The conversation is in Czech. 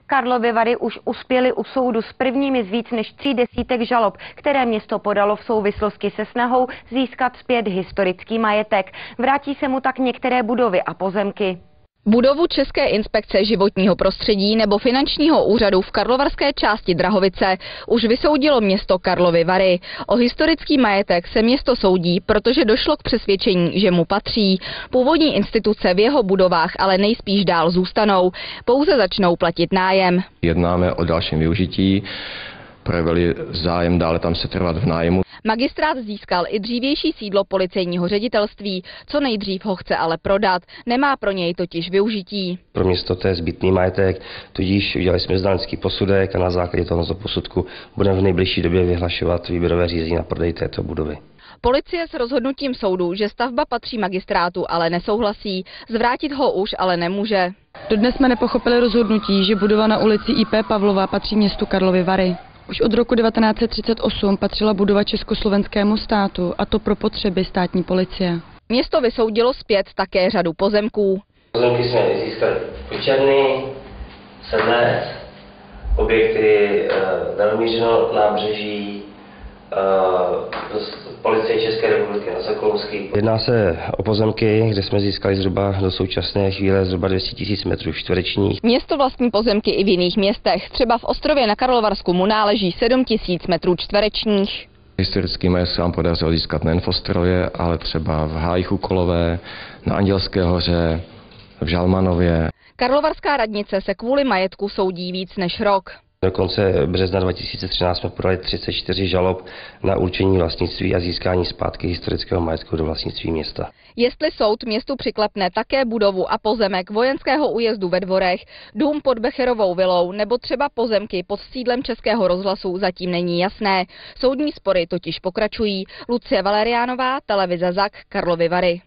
Karlovy Vary už uspěly u soudu s prvními z víc než 30 žalob, které město podalo v souvislosti se snahou získat zpět historický majetek. Vrátí se mu tak některé budovy a pozemky. Budovu České inspekce životního prostředí nebo finančního úřadu v karlovarské části Drahovice už vysoudilo město Karlovy Vary. O historický majetek se město soudí, protože došlo k přesvědčení, že mu patří. Původní instituce v jeho budovách ale nejspíš dál zůstanou, pouze začnou platit nájem. Jednáme o dalším využití, projevili zájem dále tam se trvat v nájmu. Magistrát získal i dřívější sídlo policejního ředitelství, co nejdřív ho chce ale prodat, nemá pro něj totiž využití. Pro město to je zbytný majetek, tudíž udělali jsme znalecký posudek a na základě tohoto posudku budeme v nejbližší době vyhlašovat výběrové řízení na prodej této budovy. Policie s rozhodnutím soudu, že stavba patří magistrátu, ale nesouhlasí, zvrátit ho už ale nemůže. Dodnes jsme nepochopili rozhodnutí, že budova na ulici IP Pavlova patří městu Karlovy Vary. Už od roku 1938 patřila budova československému státu, a to pro potřeby státní policie. Město vysoudilo zpět také řadu pozemků. Pozemky jsme získali Počerný, Sedlec, objekty Velmířino, Nábřeží, Policie České republiky na Sokolský. Jedná se o pozemky, kde jsme získali zhruba do současné chvíle zhruba 200 000 metrů čtverečních. Město vlastní pozemky i v jiných městech. Třeba v Ostrově na Karlovarsku mu náleží 7 000 metrů čtverečních. Historický majetek se vám podařilo získat nejen v Ostrově, ale třeba v Hájích u Kolové, na Andělské hoře, v Žalmanově. Karlovarská radnice se kvůli majetku soudí víc než rok. Do konce března 2013 jsme podali 34 žalob na určení vlastnictví a získání zpátky historického majetku do vlastnictví města. Jestli soud městu přiklepne také budovu a pozemek vojenského újezdu ve Dvorech, dům pod Becherovou vilou nebo třeba pozemky pod sídlem Českého rozhlasu, zatím není jasné. Soudní spory totiž pokračují. Lucie Valeriánová, televize ZAK, Karlovy Vary.